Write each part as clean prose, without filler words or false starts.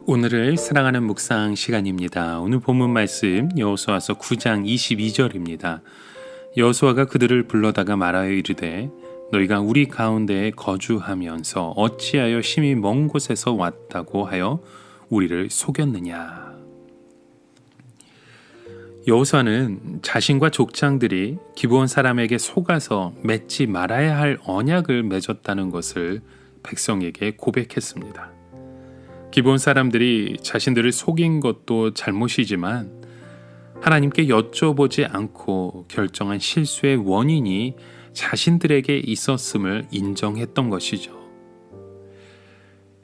오늘을 사랑하는 묵상 시간입니다. 오늘 본문 말씀 여호수아서 9장 22절입니다. 여호수아가 그들을 불러다가 말하여 이르되 너희가 우리 가운데에 거주하면서 어찌하여 심히 먼 곳에서 왔다고 하여 우리를 속였느냐. 여호수아는 자신과 족장들이 기브온 사람에게 속아서 맺지 말아야 할 언약을 맺었다는 것을 백성에게 고백했습니다. 기브온 사람들이 자신들을 속인 것도 잘못이지만 하나님께 여쭤보지 않고 결정한 실수의 원인이 자신들에게 있었음을 인정했던 것이죠.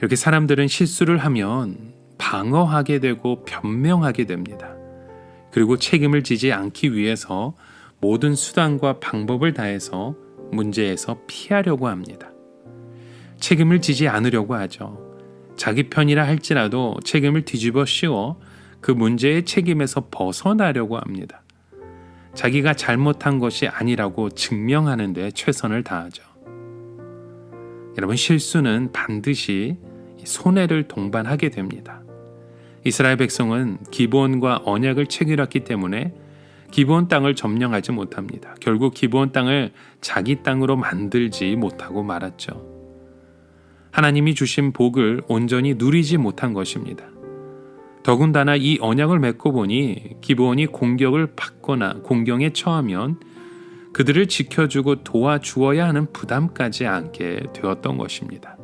이렇게 사람들은 실수를 하면 방어하게 되고 변명하게 됩니다. 그리고 책임을 지지 않기 위해서 모든 수단과 방법을 다해서 문제에서 피하려고 합니다. 책임을 지지 않으려고 하죠. 자기 편이라 할지라도 책임을 뒤집어 씌워 그 문제의 책임에서 벗어나려고 합니다. 자기가 잘못한 것이 아니라고 증명하는 데 최선을 다하죠. 여러분, 실수는 반드시 손해를 동반하게 됩니다. 이스라엘 백성은 기브온과 언약을 체결했기 때문에 기브온 땅을 점령하지 못합니다. 결국 기브온 땅을 자기 땅으로 만들지 못하고 말았죠. 하나님이 주신 복을 온전히 누리지 못한 것입니다. 더군다나 이 언약을 맺고 보니 기브온이 공격을 받거나 공경에 처하면 그들을 지켜주고 도와주어야 하는 부담까지 안게 되었던 것입니다.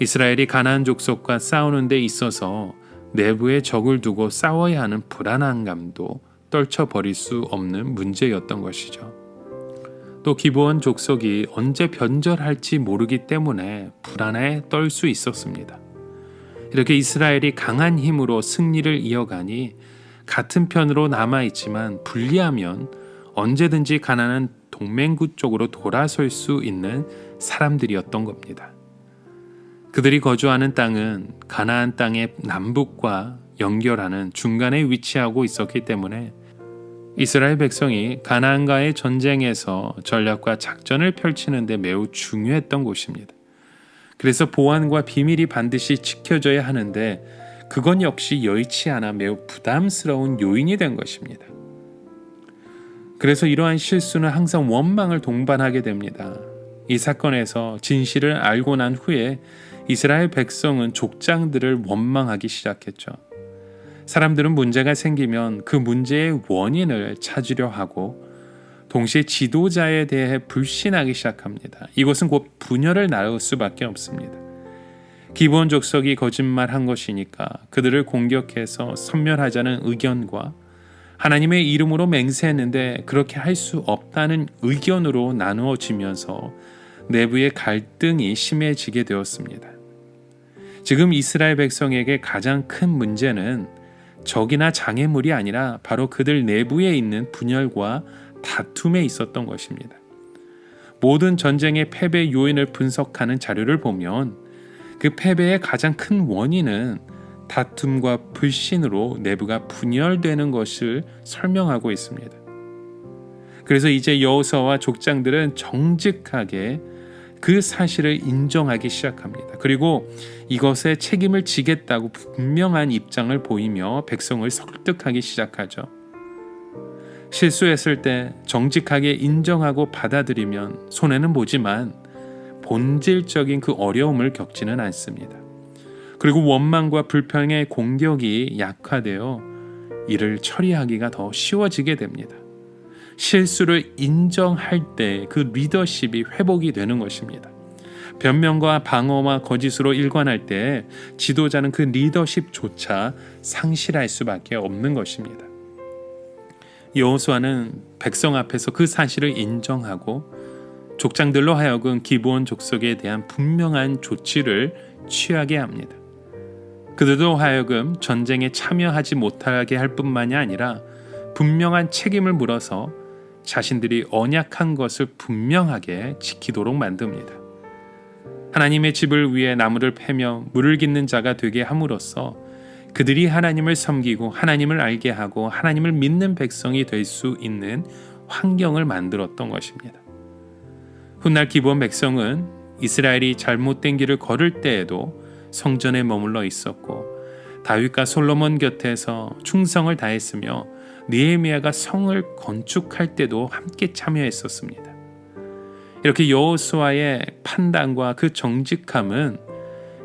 이스라엘이 가나안 족속과 싸우는 데 있어서 내부에 적을 두고 싸워야 하는 불안한 감도 떨쳐버릴 수 없는 문제였던 것이죠. 또 기브온 족속이 언제 변절할지 모르기 때문에 불안에 떨 수 있었습니다. 이렇게 이스라엘이 강한 힘으로 승리를 이어가니 같은 편으로 남아있지만 불리하면 언제든지 가나안 동맹국 쪽으로 돌아설 수 있는 사람들이었던 겁니다. 그들이 거주하는 땅은 가나안 땅의 남북과 연결하는 중간에 위치하고 있었기 때문에 이스라엘 백성이 가나안과의 전쟁에서 전략과 작전을 펼치는 데 매우 중요했던 곳입니다. 그래서 보안과 비밀이 반드시 지켜져야 하는데 그건 역시 여의치 않아 매우 부담스러운 요인이 된 것입니다. 그래서 이러한 실수는 항상 원망을 동반하게 됩니다. 이 사건에서 진실을 알고 난 후에 이스라엘 백성은 족장들을 원망하기 시작했죠. 사람들은 문제가 생기면 그 문제의 원인을 찾으려 하고 동시에 지도자에 대해 불신하기 시작합니다. 이것은 곧 분열을 낳을 수밖에 없습니다. 기브온 족속이 거짓말한 것이니까 그들을 공격해서 섬멸하자는 의견과 하나님의 이름으로 맹세했는데 그렇게 할 수 없다는 의견으로 나누어지면서 내부의 갈등이 심해지게 되었습니다. 지금 이스라엘 백성에게 가장 큰 문제는 적이나 장애물이 아니라 바로 그들 내부에 있는 분열과 다툼에 있었던 것입니다. 모든 전쟁의 패배 요인을 분석하는 자료를 보면 그 패배의 가장 큰 원인은 다툼과 불신으로 내부가 분열되는 것을 설명하고 있습니다. 그래서 이제 여호수아와 족장들은 정직하게 그 사실을 인정하기 시작합니다. 그리고 이것에 책임을 지겠다고 분명한 입장을 보이며 백성을 설득하기 시작하죠. 실수했을 때 정직하게 인정하고 받아들이면 손해는 보지만 본질적인 그 어려움을 겪지는 않습니다. 그리고 원망과 불평의 공격이 약화되어 이를 처리하기가 더 쉬워지게 됩니다. 실수를 인정할 때 그 리더십이 회복이 되는 것입니다. 변명과 방어와 거짓으로 일관할 때 지도자는 그 리더십조차 상실할 수밖에 없는 것입니다. 여호수아는 백성 앞에서 그 사실을 인정하고 족장들로 하여금 기브온 족속에 대한 분명한 조치를 취하게 합니다. 그들도 하여금 전쟁에 참여하지 못하게 할 뿐만이 아니라 분명한 책임을 물어서 자신들이 언약한 것을 분명하게 지키도록 만듭니다. 하나님의 집을 위해 나무를 패며 물을 깃는 자가 되게 함으로써 그들이 하나님을 섬기고 하나님을 알게 하고 하나님을 믿는 백성이 될 수 있는 환경을 만들었던 것입니다. 훗날 기브온 백성은 이스라엘이 잘못된 길을 걸을 때에도 성전에 머물러 있었고 다윗과 솔로몬 곁에서 충성을 다했으며 느헤미야가 성을 건축할 때도 함께 참여했었습니다. 이렇게 여호수아의 판단과 그 정직함은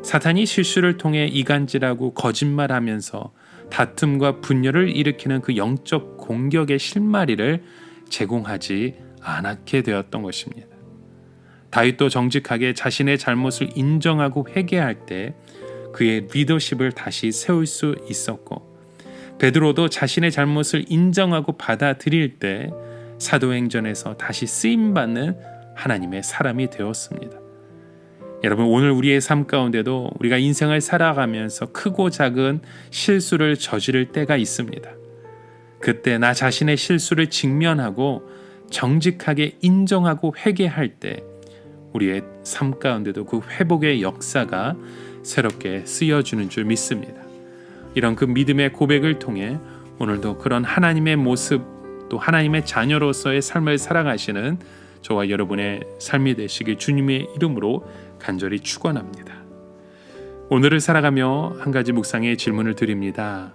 사탄이 실수를 통해 이간질하고 거짓말하면서 다툼과 분열을 일으키는 그 영적 공격의 실마리를 제공하지 않게 되었던 것입니다. 다윗도 정직하게 자신의 잘못을 인정하고 회개할 때 그의 리더십을 다시 세울 수 있었고, 베드로도 자신의 잘못을 인정하고 받아들일 때 사도행전에서 다시 쓰임받는 하나님의 사람이 되었습니다. 여러분, 오늘 우리의 삶 가운데도 우리가 인생을 살아가면서 크고 작은 실수를 저지를 때가 있습니다. 그때 나 자신의 실수를 직면하고 정직하게 인정하고 회개할 때 우리의 삶 가운데도 그 회복의 역사가 새롭게 쓰여주는 줄 믿습니다. 이런 그 믿음의 고백을 통해 오늘도 그런 하나님의 모습, 또 하나님의 자녀로서의 삶을 살아가시는 저와 여러분의 삶이 되시길 주님의 이름으로 간절히 축원합니다. 오늘을 살아가며 한 가지 묵상의 질문을 드립니다.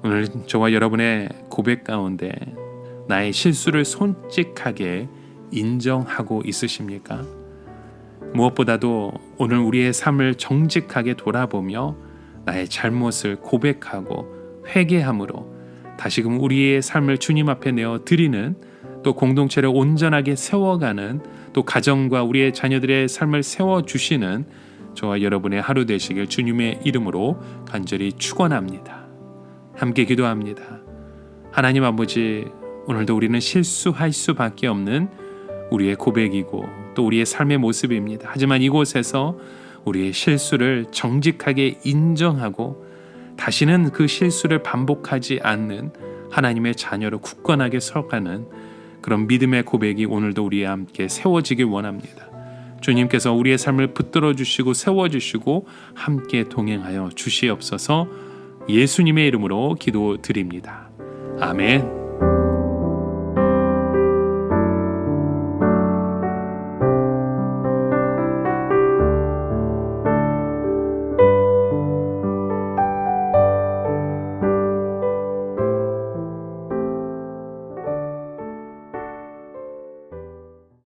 오늘 저와 여러분의 고백 가운데 나의 실수를 솔직하게 인정하고 있으십니까? 무엇보다도 오늘 우리의 삶을 정직하게 돌아보며 나의 잘못을 고백하고 회개함으로 다시금 우리의 삶을 주님 앞에 내어 드리는, 또 공동체를 온전하게 세워가는, 또 가정과 우리의 자녀들의 삶을 세워주시는 저와 여러분의 하루 되시길 주님의 이름으로 간절히 축원합니다. 함께 기도합니다. 하나님 아버지, 오늘도 우리는 실수할 수밖에 없는 우리의 고백이고 또 우리의 삶의 모습입니다. 하지만 이곳에서 우리의 실수를 정직하게 인정하고 다시는 그 실수를 반복하지 않는 하나님의 자녀로 굳건하게 서가는 그런 믿음의 고백이 오늘도 우리와 함께 세워지길 원합니다. 주님께서 우리의 삶을 붙들어 주시고 세워주시고 함께 동행하여 주시옵소서. 예수님의 이름으로 기도드립니다. 아멘.